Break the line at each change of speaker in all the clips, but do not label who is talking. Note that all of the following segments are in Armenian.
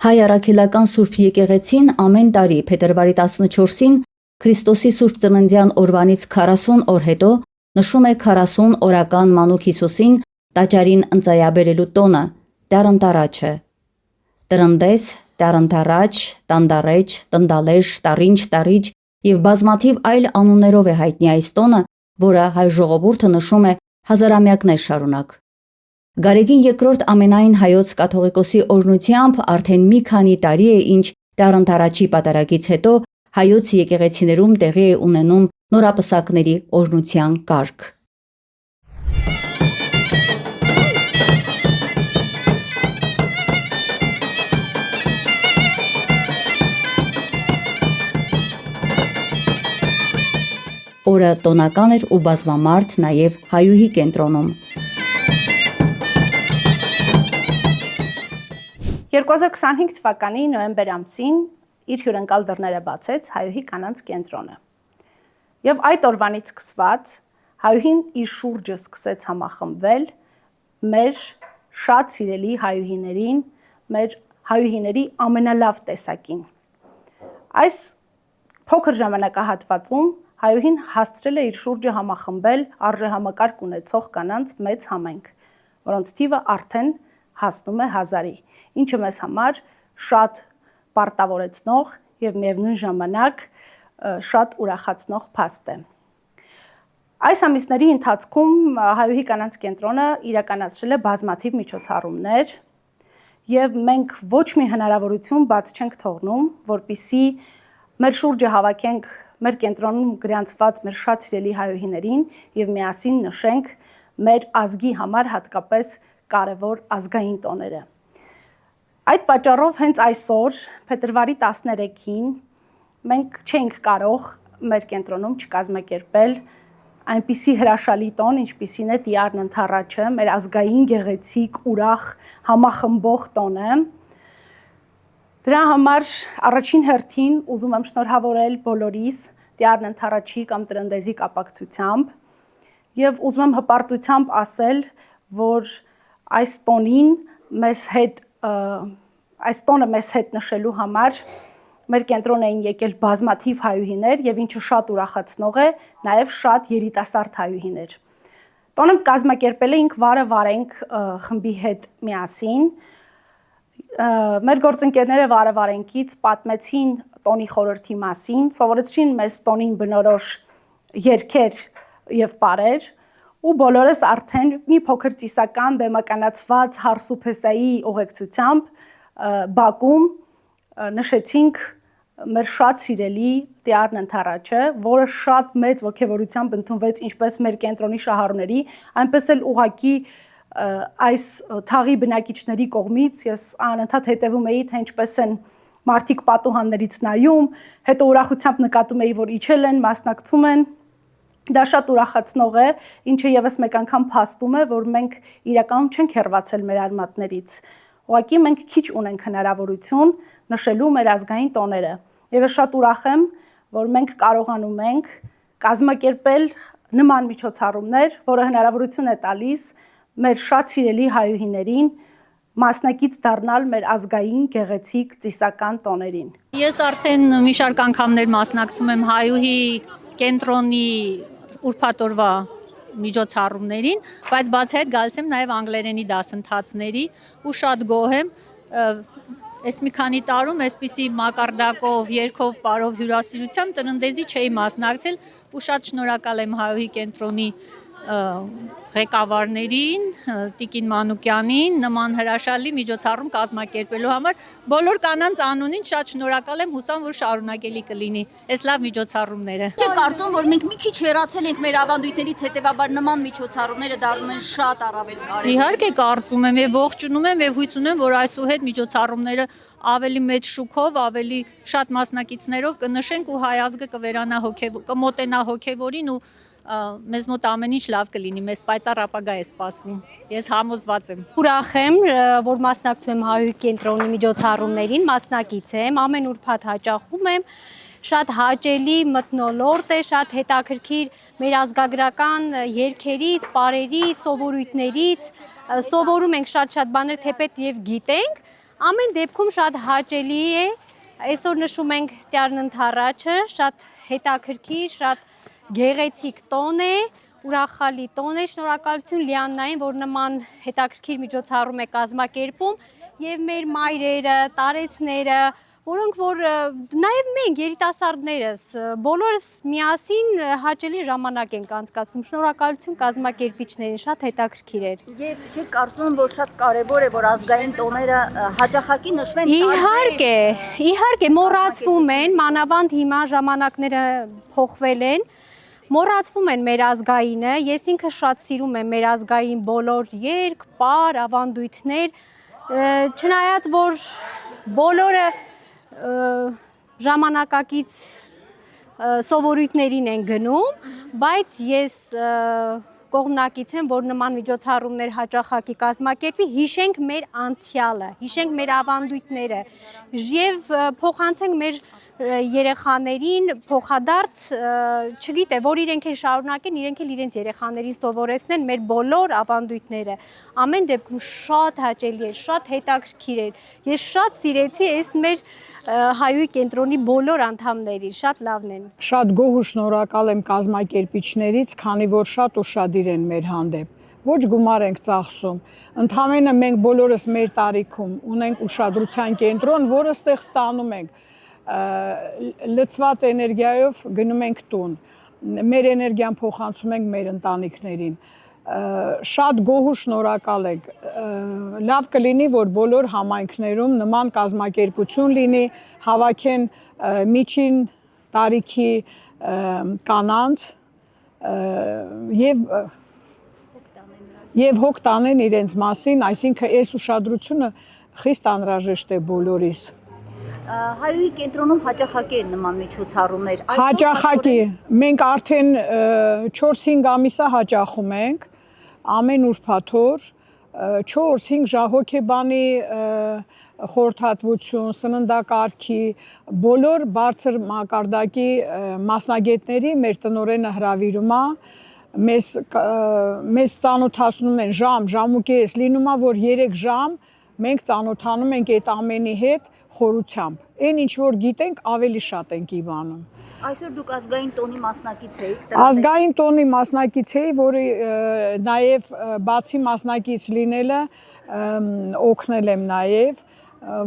Հայ առաքելական Սուրբ եկեղեցին ամեն տարի փետրվարի 14-ին Քրիստոսի Սուրբ Ծննդյան օրվանից 40 օր հետո նշում է 40 օրական մանուկ Հիսուսին տաճարին ընծայաբերելու տոնը՝ Տառընտառաչը։ Տրնդես, Տառընտառաչ, Տանդառեչ, Տնդալեշ, Տառինչ, Տառիչ եւ բազմաթիվ այլ անուններով է հայտնի այս տոնը, որը հայ ժողովուրդը նշում է հազարամյակներ շարունակ։ Գարեգին II ամենայն հայոց կաթողիկոսի օրհնությամբ արդեն մի քանի տարի է, ինչ Տառընտառաչի պատարագից հետո հայոց եկեղեցիներում տեղի է ունենում նորապսակների օրհնության կարգ։ Օրը տոնական էր ու բազմամարդ նաև հայուհի կենտրոնում։
2025 թվականի նոյեմբեր ամսին իր հյուրընկալ դռները բացեց հայուհի կանանց կենտրոնը։ Եվ այդ օրվանից սկսված հայուհին իր շուրջը սկսեց համախմբվել մեր շատ սիրելի հայուհիներին, մեր հայուհիների ամենալավ տեսակին։ Այս փոքր ժամանակահատվածում հայուհին հասցրել է իր շուրջը համախմբել արժեհամակարգ ունեցող կանանց մեծ համայնք, որոնց թիվը արդեն հասնում է 1000-ի, ինչը մեզ համար շատ պարտավորեցնող եւ միևնույն ժամանակ շատ ուրախացնող փաստ է։ Այս ամիսների ընթացքում հայուհի կանանց կենտրոնը իրականացրել է բազմաթիվ միջոցառումներ եւ մենք ոչ մի հնարավորություն բաց չենք թողնում, որպեսզի մեր շուրջը հավաքենք մեր կենտրոնում գրանցված մեր շատ սիրելի հայուհիներին եւ միասին նշենք մեր ազգի համար հատկապես կարևոր ազգային տոները։ Այդ պատճառով հենց այսօր, փետրվարի 13-ին, մենք չենք կարող մեր կենտրոնում չկազմակերպել այնպիսի հրաշալի տոն, ինչպիսին է Տառընտառաչը, մեր ազգային գեղեցիկ, ուրախ, համախմբող տոնը։ Դրա համար առաջին հերթին ուզում եմ շնորհավորել բոլորիս Տառընտառաչի կամ տրնդեզի կապակցությամբ եւ ուզում եմ հպարտությամբ ասել, որ այս տոնը մեզ հետ նշելու համար մեր կենտրոն էին եկել բազմաթիվ հայուհիներ եւ ինչը շատ ուրախացնող է, նաեւ շատ երիտասարդ հայուհիներ։ Տոնը կազմակերպել էինք Վարը վարենք խմբի հետ միասին։ Մեր գործընկերները Վարը վարենքից պատմեցին տոնի խորհրդի մասին, սովորեցրին մեզ տոնին բնորոշ երգեր եւ պարեր, ու բոլորս արդեն մի փոքր ծիսական բեմականացված հարսուփեսայի ուղեկցությամբ բակում նշեցինք մեր շատ սիրելի Տառընտառաչը, որը շատ մեծ ոգևորությամբ ընդունվեց ինչպես մեր կենտրոնի շահառուների, այնպես էլ ուղղակի այս թաղի բնակիչների կողմից ես անընդհատ հետևում էի, թե ինչպես են մարդիկ պատուհաններից նայում, հետո ուրախությամբ նկատում էի, որ իջել են, մասնակցում են։ Դա շատ ուրախացնող է, ինչը եւս մեկ անգամ փաստում է, որ մենք իրականում չենք հեռացել մեր արմատներից։ Ուղղակի մենք քիչ ունենք հնարավորություն նշելու մեր ազգային տոները։ Եվ ես շատ ուրախ եմ, որ մենք կարողանում ենք կազմակերպել նման միջոցառումներ, որը հնարավորություն է տալիս մեր շատ սիրելի հայուհիներին մասնակից դառնալ մեր ազգային գեղեցիկ ծիսական տոներին։
Ես արդեն մի շարք անգամներ մասնակցում եմ հայուհի կենտրոնի ուրբաթ օրվա միջոցառումներին, բայց բացի այդ գալիս եմ նաև անգլերենի դասընթացների ու շատ գոհ եմ։ Այս մի քանի տարում այսպիսի մակարդակով, երգով, պարով հյուրասիրությամբ տրնդեզի չէի մասնակցել ու շատ շնորհակալ եմ հայուհի կենտրոնի ղեկավարներին, Տիկին Մանուկյանին նման հրաշալի միջոցառում կազմակերպելու համար։ Բոլոր կանանց անունին շատ շնորհակալ եմ, հուսամ, որ շարունակելի կլինի այս լավ միջոցառումները։
Չեք կարծում, որ մենք մի քիչ հեռացել ենք մեր ավանդույթներից, հետևաբար նման միջոցառումները դառնում են շատ առավել կարևոր։
Իհարկե կարծում եմ եւ ողջունում եմ եւ հույս ունեմ, որ այսուհետ միջոցառումները ավելի մեծ շուքով, ավելի շատ մասնակիցներով կնշենք ու հայ ազգը կվերանա կմոտենա հոգեվորին ու մեզ մոտ ամեն ինչ լավ կլինի, մեզ պայծառ ապագա է սպասվում։ Ես համոզված եմ։
Ուրախ եմ, որ մասնակցում եմ հայուհի կենտրոնի միջոցառումներին, մասնակից եմ, ամեն ուրբաթ հաճախում եմ, շատ հաճելի մթնոլորտ է, շատ հետաքրքիր մեր ազգագրական երգերից, պարերից, սովորույթներից, սովորում ենք շատ բաներ թեպետ եւ գիտենք, Ամեն դեպքում շատ հաճելի է, այսօր նշում ենք Տյառն ընթառաջը, շատ հետաքրքիր, շատ գեղեցիկ տոն է, ուրախալի տոն է, շնորհակալություն Լիաննային, որ նման հետաքրքիր միջոցառում է կազմակերպում եւ մեր մայրերը, տարեցները, որոնք որ նաև մենք երիտասարդներս բոլորս միասին հաճելի ժամանակ ենք անցկացնում։ Շնորհակալություն կազմակերպիչներին, շատ հետաքրքիր էր։
Եվ չեք կարծում, որ շատ կարևոր է, որ ազգային տոները հաճախակի նշվեն։
Իհարկե, մոռացվում են, մանավանդ հիմա ժամանակները փոխվել են։ Մոռացվում են մեր ազգայինը, ես ինքը շատ սիրում եմ մեր ազգային բոլոր երգ, պար, ավանդույթներ, չնայած որ բոլորը ժամանակակից սովորույթներին են գնում, բայց ես կողմնակից եմ, որ նման միջոցառումներ հաճախակի կազմակերպի, հիշենք մեր անցյալը, հիշենք մեր ավանդույթները եւ փոխանցենք մեր երեխաներին փոխադարձ, չգիտեմ, որ իրենք էլ շարունակեն, իրենք էլ իրենց երեխաներին սովորեցնեն մեր բոլոր ավանդույթները։ Ամեն դեպքում շատ հաճելի էր, շատ հետաքրքիր էր։ Ես շատ սիրեցի այս մեր հայուհի կենտրոնի բոլոր անդամներին, շատ լավն են։
Շատ գոհ ու շնորհակալ եմ կազմակերպիչներից, քանի որ շատ ուշադիր են մեր հանդեպ։ Ոչ գումար ենք ծախսում։ Ընդհանրապես մենք բոլորս մեր տարիքում ունենք ուշադրության կենտրոն, որը ստեղ ստանում ենք։ Լցված էներգիայով գնում ենք տուն, մեր էներգիան փոխանցում ենք մեր ընտանիքներին, շատ գոհ ու շնորհակալ ենք, լավ կլինի, որ բոլոր համայնքներում նման կազմակերպություն լինի, հավաքեն միջին տարիքի կանանց եւ հոգ տանեն իրենց մասին, այսինքն այս ուշադրությունը խիստ անհրաժեշտ է բոլորիս։
Հայուհի կենտրոնում հաճախակի են նման միջոցառումներ։
Հաճախակի, մենք արդեն 4-5 ամիսա հաճախում ենք, ամեն ուրբաթ օր, 4-5 հոգեբանի խորհրդատվություն, սննդակարգի, բոլոր բարձր մակարդակի մասնագետների մեր տնօրենը հրավիրում է, մեզ ծանոթացնում են ժամուկես, լինում է, որ 3 ժամ մենք ծանոթանում ենք այդ ամենի հետ խորությամբ։ Այն ինչ որ գիտենք, ավելի շատ ենք իմանում։
Այսօր դուք ազգային տոնի մասնակից եք։
Ազգային տոնի մասնակից էի, որը նաև բացի մասնակից լինելը օգնել եմ նաև,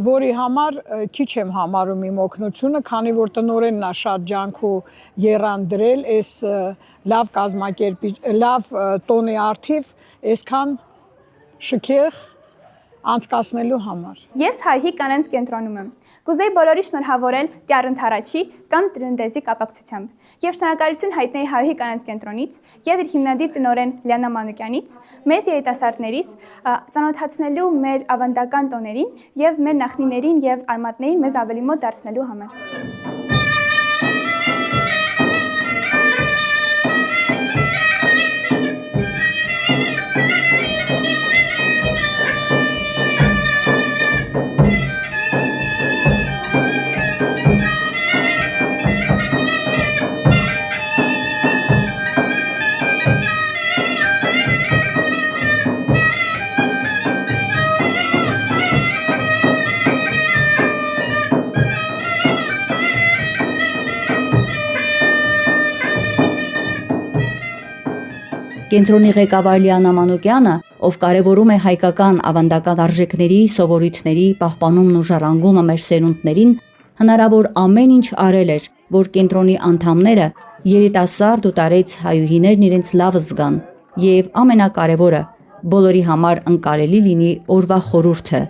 որի համար քիչ եմ համարում իմ օգնությունը, քանի որ տնօրենն է շատ ջանք ու եռան դրել այս լավ տոնի առթիվ, այսքան շքեղ անցկացնելու համար։
Ես հայհի կանանց կենտրոնում եմ։ Կուզեի բոլորի շնորհավորել Տյառ ընթառաջի կամ Տրնդեզի կապակցությամբ։ Եվ շնորհակալություն հայտնեի հայհի կանանց կենտրոնից եւ իր հիմնադիր տնօրեն Լիաննա Մանուկյանից, մեզ երիտասարդներից ծանոթացնելու մեր ավանդական տոներին եւ մեր նախնիներին եւ արմատներին մեզ ավելի մոտ դարձնելու համար։
Կենտրոնի ղեկավար Լիաննա Մանուկյանը, ով կարևորում է հայկական ավանդական արժեքների, սովորույթների պահպանումն ու ժառանգումը մեր սերունդներին, հնարավոր ամեն ինչ արել էր, որ կենտրոնի անդամները, երիտասարդ ու տարեց հայուհիներն իրենց լավ զգան, եւ ամենակարևորը, բոլորի համար ընկալելի լինի օրվա խորհուրդը։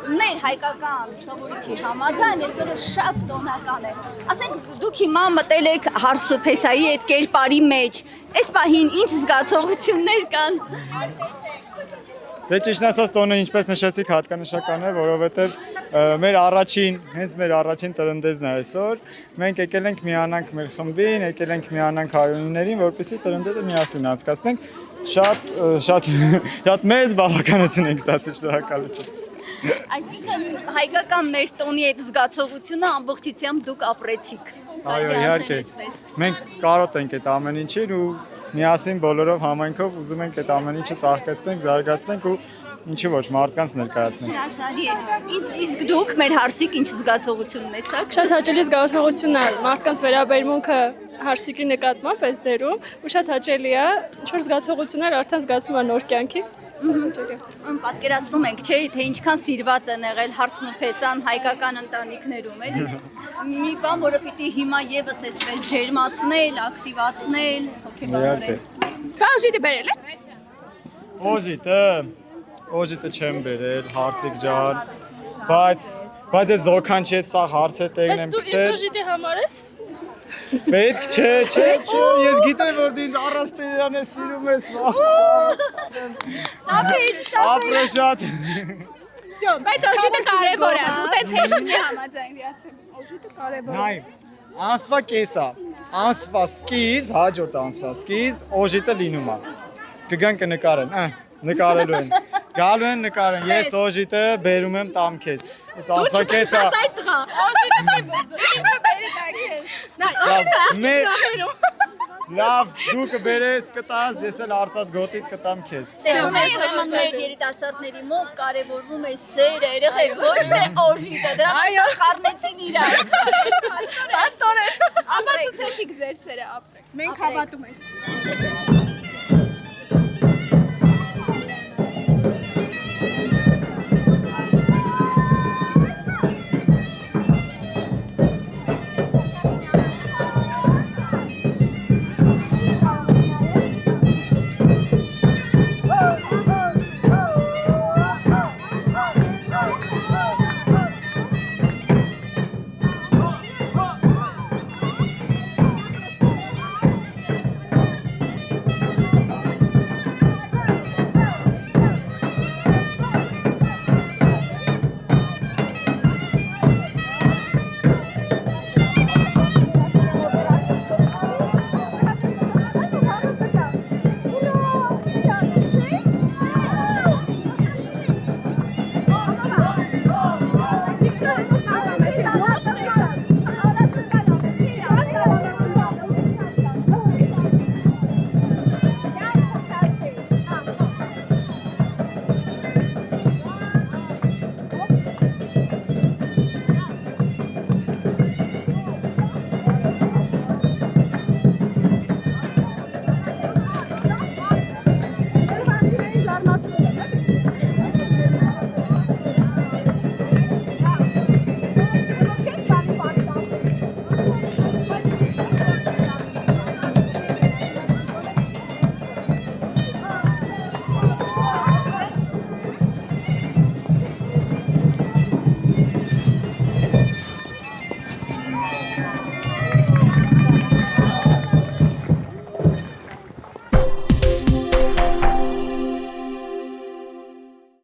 մեր հայկական սովորույթի համաձայն այսօրը շատ տոնական է։ Ասենք դուք հիմա մտել եք հարսուփեսայի այդ կերպարի մեջ։ Այս պահին ինչ զգացողություններ կան։
Դե ճիշտ ասած տոնը ինչպես նշեցիք հատկանշական է, որովհետև հենց մեր առաջին տրնդեզն է այսօր։ Մենք եկել ենք միանանք մեր խմբին, եկել ենք միանանք հայրենիներին, որպեսզի տրնդեզը միասին անցկացնենք։ Շատ մեծ բավականություն ենք ստացել, շնորհակալություն։
Այսինքն հայկական մեր տոնի այդ զգացողությունը ամբողջությամբ դուք ապրեցիք։
Այո, իհարկե։ Մենք կարոտ ենք այդ ամեն ինչին ու միասին բոլորով համայնքով ուզում ենք այդ ամեն ինչը ծաղկեցնենք, զարգացնենք ու ինչի ոչ մարդկանց ներկայացնենք։
Հրաշալի է։ Իսկ դուք մեր հարսիկ ինչ զգացողություն ունեցաք։
Շատ հաճելի զգացողություն է մարդկանց վերաբերմունքը հարսիկի նկատմամբ այս դերում ու շատ հաճելի է ինչ-որ զգացողություններ արդեն զգացում է նոր կյանքի։
Պատկերացնում ենք, չէ՞, թե ինչքան սիրված են եղել հարսնուփեսան հայկական ընտանիքներում, էլի։ Մի բան, որը պիտի հիմա եւս էսպես ջերմացնել, ակտիվացնել, հոգեբանորեն։
Բաժիտը բերել է։
Օժիտը չեմ բերել, հարսիկ ջան, բայց այս զոքանչի հետ սա հարցը տեղն եմ գցել։
Բայց դու ինձ օժիտի համար ես։
Պետք չէ, ես գիտեմ, որ դու ինձ առաստիարան ես սիրում ես, ապրե շատ։
Բայց օժիտը կարևոր է, դու տենց հեշտ մի համաձայնվի ասեմ։ Օժիտը կարևոր է։
Նայ, ամսվա կեսա, ամսվա սկիզբ, հաջորդ ամսվա սկիզբ օժիտը լինում է։ Կգան կնկարեն, նկարելու են։ Գալու են նկարեն, ես օժիտը բերում եմ տամ քեզ։ Ես ամսվա կեսա։
Ինքը բերի տա քեզ։
Լավ, դու կբերես, կտաս, ես էլ արծաթ գոտիդ կտամ քեզ։
Տեսնում ես ուրեմն մեր երիտասարդների մոտ կարևորվում է սերը, երեխեք, ոչ թե օժիտը, դրանք խառնեցին իրար։
Պաստորեն, ապացուցեցիք ձեր սերը ապրեք։ Մենք հավատում ենք։